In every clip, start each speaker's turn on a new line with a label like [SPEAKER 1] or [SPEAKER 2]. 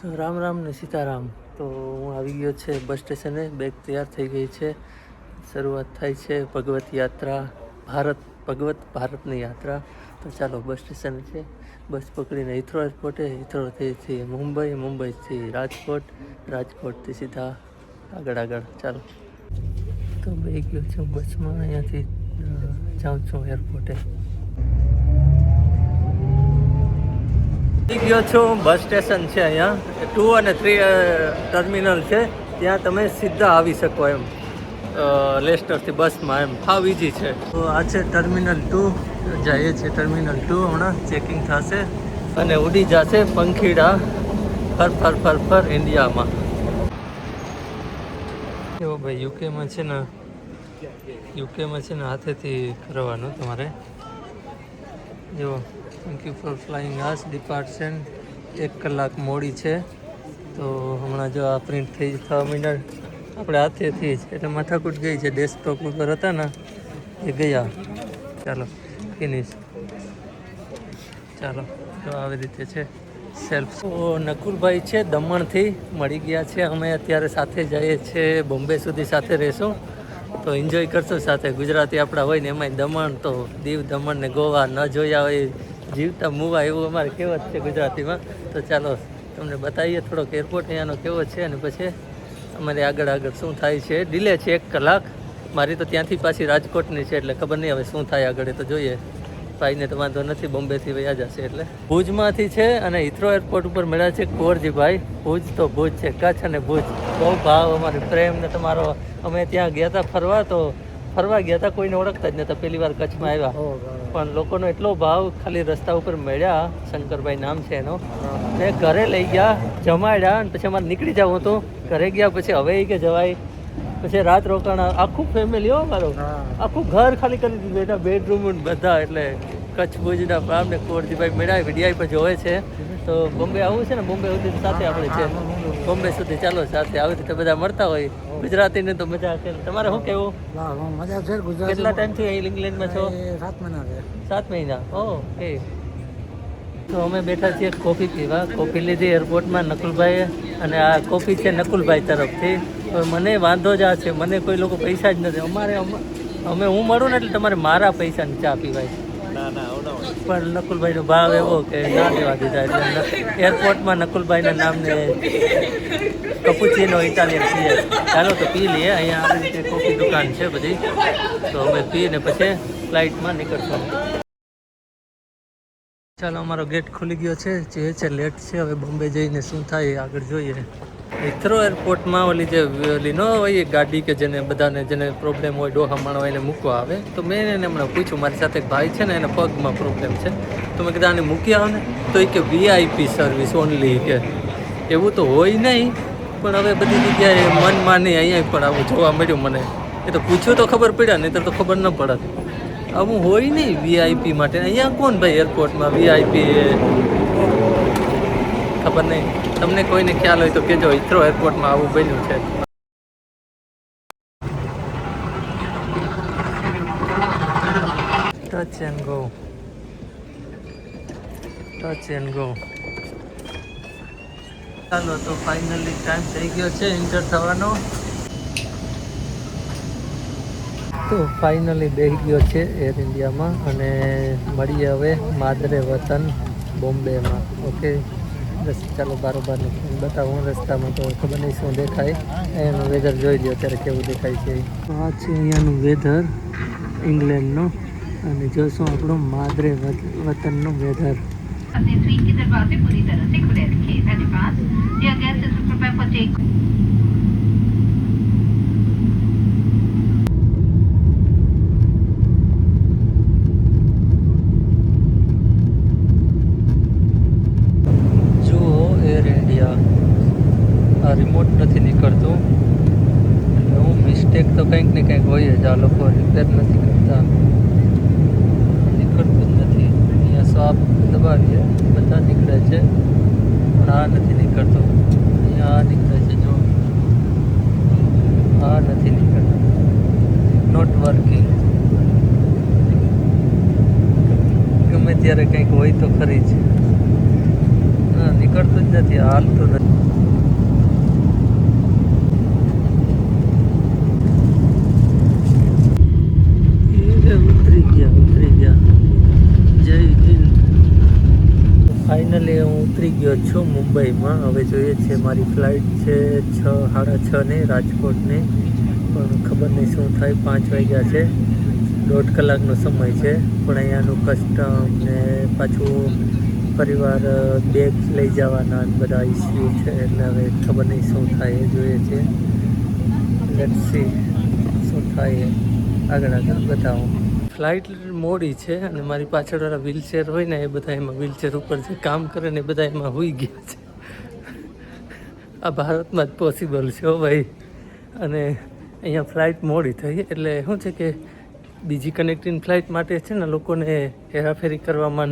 [SPEAKER 1] તો રામ રામ ને સીતારામ. તો હું આવી ગયો છે બસ સ્ટેશને. બેગ તૈયાર થઈ ગઈ છે. શરૂઆત થાય છે ભગવત યાત્રા, ભારતની યાત્રા. તો ચાલો બસ સ્ટેશન છે. બસ પકડીને હિથ્રો એરપોર્ટે, હિથ્રોથી મુંબઈ, મુંબઈથી રાજકોટ, રાજકોટથી સીધા આગળ ચાલો. તો બે ગયો છું બસમાં, અહીંયાથી જાઉં છું એરપોર્ટે. ગયો છું બસ સ્ટેશન છે, અહીંયા 2 અને 3 ટર્મિનલ છે. ત્યાં તમે સીધા આવી શકો એમ લેસ્ટરથી બસમાં, એમ હાવ ઇઝી છે. તો આ છે ટર્મિનલ 2, જઈએ છીએ ટર્મિનલ 2. હમણાં ચેકિંગ થશે અને ઉડી જશે પંખીડા ફર ઇન્ડિયામાં. એવો ભાઈ યુકેમાં છે ને હાથેથી કરવાનું તમારે. જો thank you for flying as, departure 1 કલાક મોડી છે. તો હમણાં જો આ પ્રિન્ટ થઈ 6 મિનિટ આપણે હાથેથી જ, એટલે માથાકૂટ ગઈ છે. ડેસ્કટોપ ઉપર હતા ને એ ગયા. ચાલો ફિનિશ. ચાલો તો આવી રીતે છે સેલ્ફ. તો નકુલભાઈ છે દમણથી મળી ગયા છે. અમે અત્યારે સાથે જઈએ છીએ બોમ્બે સુધી, સાથે રહેશું. તો એન્જોય કરશું સાથે. ગુજરાતી આપણા હોય ને એમાંય દમણ, તો દીવ દમણ ને ગોવા ન જોયા હોય જીવતા મુવા, એવું અમારે કહેવત છે ગુજરાતીમાં. તો ચાલો તમને બતાવીએ થોડોક એરપોર્ટ અહીંયાનો કેવો છે, અને પછી અમારે આગળ શું થાય છે. ડિલે છે 1 કલાક. મારી તો ત્યાંથી પાછી રાજકોટની છે, એટલે ખબર નહીં હવે શું થાય આગળ, તો જોઈએ. ભાઈને તો વાંધો નથી, બોમ્બેથી વયા જશે. એટલે ભુજમાંથી છે અને હિથ્રો એરપોર્ટ ઉપર મળ્યા છે કુંવરજીભાઈ. ભુજ તો ભુજ છે, કચ્છ અને ભુજ બહુ ભાવ અમારે પ્રેમ ને તમારો. અમે ત્યાં ગયા હતા ફરવા ગયા હતા, કોઈને ઓળખતા જ નહોતા, પહેલી વાર કચ્છમાં આવ્યા. પણ લોકોનો એટલો ભાવ, ખાલી રસ્તા ઉપર મળ્યા, શંકરભાઈ નામ છે એનો, મેં ઘરે લઈ ગયા, જમાડ્યા, અને પછી અમારે નીકળી જવું હતું. ઘરે ગયા પછી હવે કે જવાય, પછી રાત રોકાણા. આખું ફેમિલી હો મારું, આખું ઘર ખાલી કરી દીધું, એના બેડરૂમ બધા. એટલે કચ્છ ભુજના પામ ને કુંવરજીભાઈ મેળા વિડીયો પર જોવે છે. તો બોમ્બે આવવું છે ને, બોમ્બે સુધી સાથે આપણે છે, બોમ્બે સુધી ચાલો સાથે. આવી રીતે બધા મળતા હોય ગુજરાતીને તો મજા છે. તમારે શું કેવું?
[SPEAKER 2] મજા છે.
[SPEAKER 1] કેટલા ટાઈમથી અહીં ઇંગ્લેન્ડમાં છો?
[SPEAKER 2] 7 મહિના છે.
[SPEAKER 1] 7 મહિના. ઓકે. તો અમે બેઠા છીએ કોફી પીવા. કોફી લીધી એરપોર્ટમાં નકુલભાઈએ, અને આ કોફી છે નકુલભાઈ તરફથી. મને વાંધો જ આ છે, મને કોઈ લોકો પૈસા જ નથી. અમે હું મળું ને એટલે તમારે મારા પૈસાની ચા પીવાય. પણ નકુલભાઈનો ભાવ એવો કે ના દેવા દીધા. એટલે એરપોર્ટમાં નકુલભાઈના નામને કપુચીનો ઇટાલિયન પીએ. ચાલો તો પી લઈએ. અહીંયા આવી રીતે કોફી દુકાન છે બધી. તો અમે પીને પછી ફ્લાઇટમાં નીકળશું. ચાલો અમારો ગેટ ખુલી ગયો છે. જે છે લેટ છે. હવે બોમ્બે જઈને શું થાય આગળ જોઈએ. હિથ્રો એરપોર્ટમાં ઓલી ન હોય ગાડી કે જેને પ્રોબ્લેમ હોય, ડોહા માણો હોય, એને મૂકવા આવે. તો મેં એને હમણાં પૂછ્યું, મારી સાથે એક ભાઈ છે ને, એને પગમાં પ્રોબ્લેમ છે. તો મેં કીધું આને મૂકી આવો ને. તો એ કે VIP સર્વિસ ઓનલી, કે એવું તો હોય નહીં, પણ હવે બધી જગ્યાએ મન માની અહીંયા પણ આવું જોવા મળ્યું મને. એ તો પૂછ્યું તો ખબર પડ્યા, નહીં તો ખબર ન પડત. આવું હોય નહીં VIP માટે. અહીંયા કોણ ભાઈ એરપોર્ટમાં VIP? ખબર નહીં. તમને કોઈને ખ્યાલ હોય તો કહેજો. હિથ્રો એરપોર્ટમાં આવું બન્યું છે. Touch and go. ચાલો તો ફાઇનલી ટાઈમ થઈ ગયો છે એન્ટર થવાનો. તો ફાઇનલી બેસી ગયો છે એર ઇન્ડિયામાં, અને મળીએ હવે માદરે વતન બોમ્બેમાં. ઓકે, ચાલો બારોબારનું બતાવું રસ્તામાં, તો ખબર નહીં શું દેખાય. એનું વેધર જોઈ લો અત્યારે કેવું દેખાય છે. તો આ છે અહીંયાનું વેધર ઇંગ્લેન્ડનું, અને જોશું આપણું માદરે વતનનું વેધર.
[SPEAKER 3] अपने स्वीट के दरवाजे पूरी तरह से खुले रखें. धन्यवाद. Dear guests, इस रुपए पर take
[SPEAKER 1] રિમોટ નથી નીકળતું, એટલે હું મિસ્ટેક તો કંઈક ને કંઈક હોય જ. આ લોકો રિપેર નથી કરતા, નીકળતું જ નથી. અહીંયા સ્વાપ દબાવીએ બધા નીકળે છે, પણ આ નથી નીકળતું. અહીંયા આ નીકળે છે, જો આ નથી નીકળતું. Not working. ગમે ત્યારે કંઈક હોય તો ખરી જ. નીકળતું કરતું જ નથી, હાલતું નથી. ઉતરી ગયા. જય હિન્દ. ફાઇનલી હું ઉતરી ગયો છું મુંબઈમાં. હવે જોઈએ છે, મારી ફ્લાઇટ છે 6:30 રાજકોટની, પણ ખબર નહીં શું થાય. 5 વાગ્યા છે, 1.5 કલાકનો સમય છે. પણ અહીંયાનું કસ્ટમ ને પાછું પરિવાર બેગ લઈ જવાના બધા ઇસ્યુ છે, એટલે હવે ખબર નહીં શું થાય એ જોઈએ છે. લેટ્સ સી શું થાય આગળ બતાવું. ફ્લાઇટ મોડી છે અને મારી પાછળવાળા વ્હીલચેર હોય ને, એ બધા એમાં વ્હીલચેર ઉપર જે કામ કરે ને એ બધા એમાં હોઈ ગયા છે. આ ભારતમાં જ પોસિબલ છે હો ભાઈ. અને અહીંયા ફ્લાઇટ મોડી થઈ એટલે શું છે કે બીજી કનેક્ટિંગ ફ્લાઇટ માટે છે ને લોકોને હેરાફેરી કરવામાં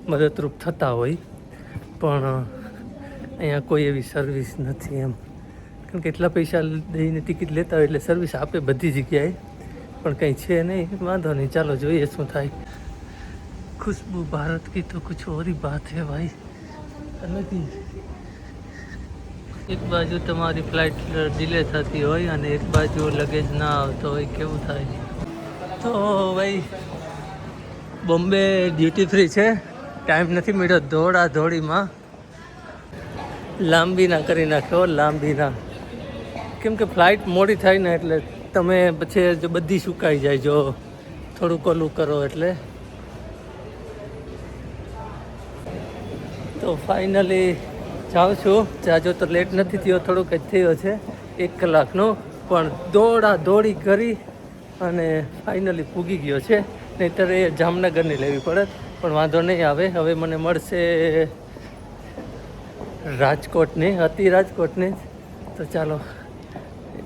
[SPEAKER 1] મદદરૂપ થતા હોય, પણ અહીંયા કોઈ એવી સર્વિસ નથી એમ. કારણ કે એટલા પૈસા દઈને ટિકિટ લેતા હોય એટલે સર્વિસ આપે બધી જગ્યાએ, પણ કંઈ છે નહીં. વાંધો નહીં, ચાલો જોઈએ શું થાય. ખુશ્બુ ભારત કી તો કુછ ઓર ही बात है भाई. નથી એક બાજુ તમારી ફ્લાઇટ ડિલે થતી હોય અને એક બાજુ લગેજ ના આવતો હોય, કેવું થાય. તો ભાઈ બોમ્બે ડ્યુટી ફ્રી છે, ટાઈમ નથી મળ્યો. દોડા દોડીમાં લાંબી ના કરી નાખ્યો, લાંબી ના. કેમ કે ફ્લાઇટ મોડી થાય ને એટલે તમે પછી જો બધી સુકાઈ જાય જો થોડુંક ઓલું કરો એટલે. તો ફાઇનલી જાઉં છું. જાજો તો લેટ નથી થયો, થોડુંક જ થયો છે 1 કલાકનો, પણ દોડા દોડી કરી અને ફાઇનલી પૂગી ગયો છે. નહીંતર એ જામનગરની લેવી પડે, પણ વાંધો નહીં આવે. હવે મને મળશે રાજકોટની, હતી રાજકોટની. તો ચાલો,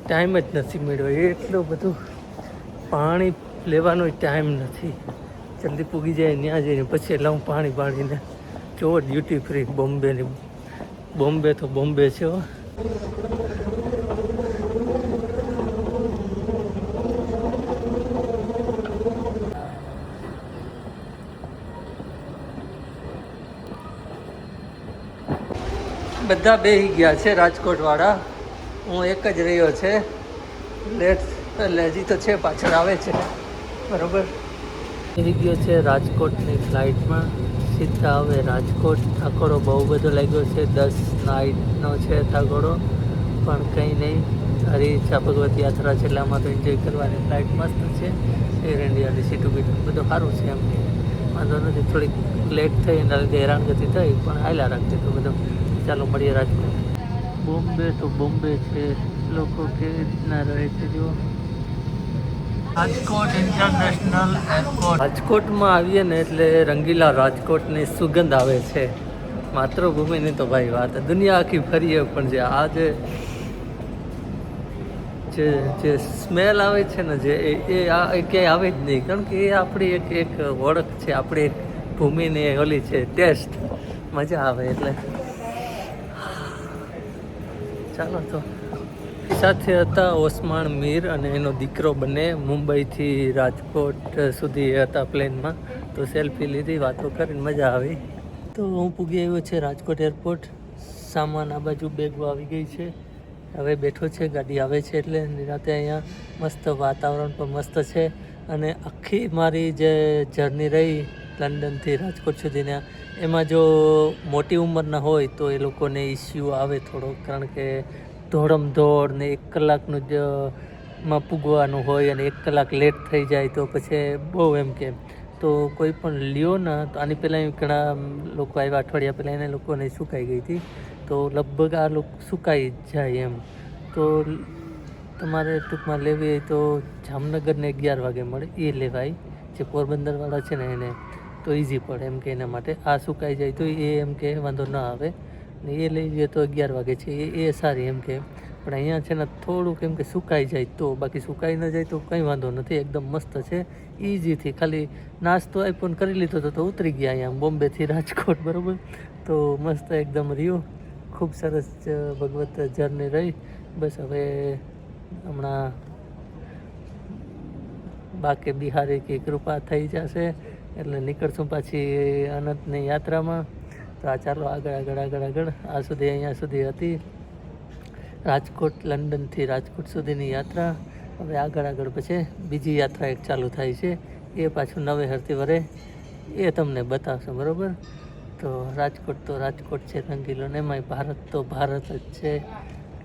[SPEAKER 1] ટાઈમ જ નથી મળ્યો. એટલું બધું પાણી લેવાનો ટાઈમ નથી. જલ્દી પૂગી જાય ત્યાં જઈને પછી એટલે હું પાણીને જો ડ્યુટી ફ્રી બોમ્બેની. બોમ્બે તો બોમ્બે છે હો. બધા બેસી ગયા છે રાજકોટવાળા, હું એક જ રહ્યો છે. લેટ એટલે હજી તો છે, પાછળ આવે છે બરાબર. બેસી ગયો છે રાજકોટની ફ્લાઇટમાં. સીધા હવે રાજકોટ. થાકોડો બહુ બધો લાગ્યો છે, 10 નાઇટનો છે થાકોડો, પણ કંઈ નહીં. હરીછા ભગવત યાત્રા છે એટલે આમાં તો એન્જોય કરવાની. ફ્લાઇટ મસ્ત છે, એર ઇન્ડિયાની સીટું બીટું બધું સારું છે, એમ વાંધો નથી. થોડીક લેટ થઈ એના લીધે હેરાનગતિ થઈ, પણ હાલ્યા રાખતી તો બધું. ચાલો મળીએ રાજકોટ. બોમ્બે તો બોમ્બે છે, લોકો કેવી રીતના રહે છે જુઓ. Rajkot international airport. રાજકોટમાં આવીએ ને એટલે રંગીલા રાજકોટની સુગંધ આવે છે. માતૃભૂમિની તો ભાઈ વાત, દુનિયા આખી ફરીએ પણ જે આ જે સ્મેલ આવે છે ને, જે એ ક્યાંય આવે જ નહીં. કારણ કે એ આપણી એક ઓળખ છે, આપણી એક ભૂમિની ઓલી છે, ટેસ્ટ. મજા આવે એટલે. ચાલો તો સાથે હતા ઓસમાણ મીર અને એનો દીકરો બંને. મુંબઈથી રાજકોટ સુધી હતા પ્લેનમાં, તો સેલ્ફી લીધી, વાતો કરીને મજા આવી. તો હું પૂગી આવ્યો છે રાજકોટ એરપોર્ટ. સામાન આ બાજુ બેગો આવી ગઈ છે. હવે બેઠો છે, ગાડી આવે છે એટલે નિરાતે. અહીંયા મસ્ત વાતાવરણ પણ મસ્ત છે. અને આખી મારી જે જર્ની રહી લંડનથી રાજકોટ સુધીના, એમાં જો મોટી ઉંમરના હોય તો એ લોકોને ઇસ્યુ આવે થોડો, કારણ કે દોડ ને 1 કલાકનું જ માં પૂગવાનું હોય અને 1 કલાક લેટ થઈ જાય તો પછી બહુ એમ કે. તો કોઈ પણ લ્યો ના. તો આની પહેલાં ઘણા લોકો આવ્યા, અઠવાડિયા પહેલાં એને લોકોને સુકાઈ ગઈ હતી. તો લગભગ આ લોકો સુકાઈ જ જાય એમ. તો તમારે ટૂંકમાં લેવી હોય તો જામનગરને 11 વાગે મળે, એ લેવાય. જે પોરબંદરવાળા છે ને એને તો ઇઝી પડે એમ કે એના માટે. આ સુકાઈ જાય તો એ એમ કે વાંધો ના આવે, ને એ લઈ જઈએ તો 11 વાગે છે એ સારી એમ કે. પણ અહીંયા છે ને થોડુંક એમ કે સુકાઈ જાય તો, બાકી સુકાઈ ન જાય તો કંઈ વાંધો નથી. એકદમ મસ્ત છે, ઇઝીથી. ખાલી નાસ્તો આપ્યો ને કરી લીધો તો ઉતરી ગયા અહીંયા બોમ્બેથી રાજકોટ બરાબર. તો મસ્ત એકદમ રહ્યું, ખૂબ સરસ ભગવત જર્ની રહી. બસ હવે હમણાં બાકી બિહારી કી કૃપા થઈ જશે એટલે નીકળશું પાછી અનંતની યાત્રામાં. તો આ ચાલો આગળ આ સુધી અહીંયા સુધી હતી રાજકોટ લંડનથી રાજકોટ સુધીની યાત્રા. હવે આગળ પછી બીજી યાત્રા એક ચાલુ થાય છે, એ પાછું નવેસરથી વરે એ તમને બતાવશો, બરાબર. તો રાજકોટ છે રંગીલો, ને એમાંય ભારત તો ભારત જ છે.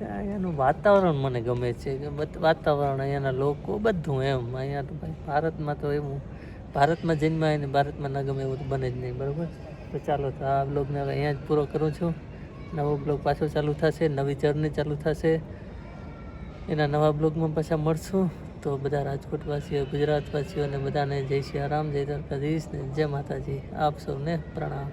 [SPEAKER 1] અહીંયાનું વાતાવરણ મને ગમે છે, કે વાતાવરણ, અહીંયાના લોકો, બધું એમ. અહીંયા તો ભાઈ ભારતમાં તો એવું, ભારતમાં જન્માય ને ભારતમાં ના ગમે એવું તો બને જ નહીં, બરાબર. તો ચાલો, તો આ બ્લોગને હવે અહીંયા જ પૂરો કરું છું. નવો બ્લોગ પાછો ચાલુ થશે, નવી જર્ની ચાલુ થશે, એના નવા બ્લોગમાં પાછા મળશું. તો બધા રાજકોટવાસીઓ, ગુજરાતવાસીઓને બધાને જય શ્રી રામ, જય દ્વારકાધીશ ને જય માતાજી. આપ સૌને પ્રણામ.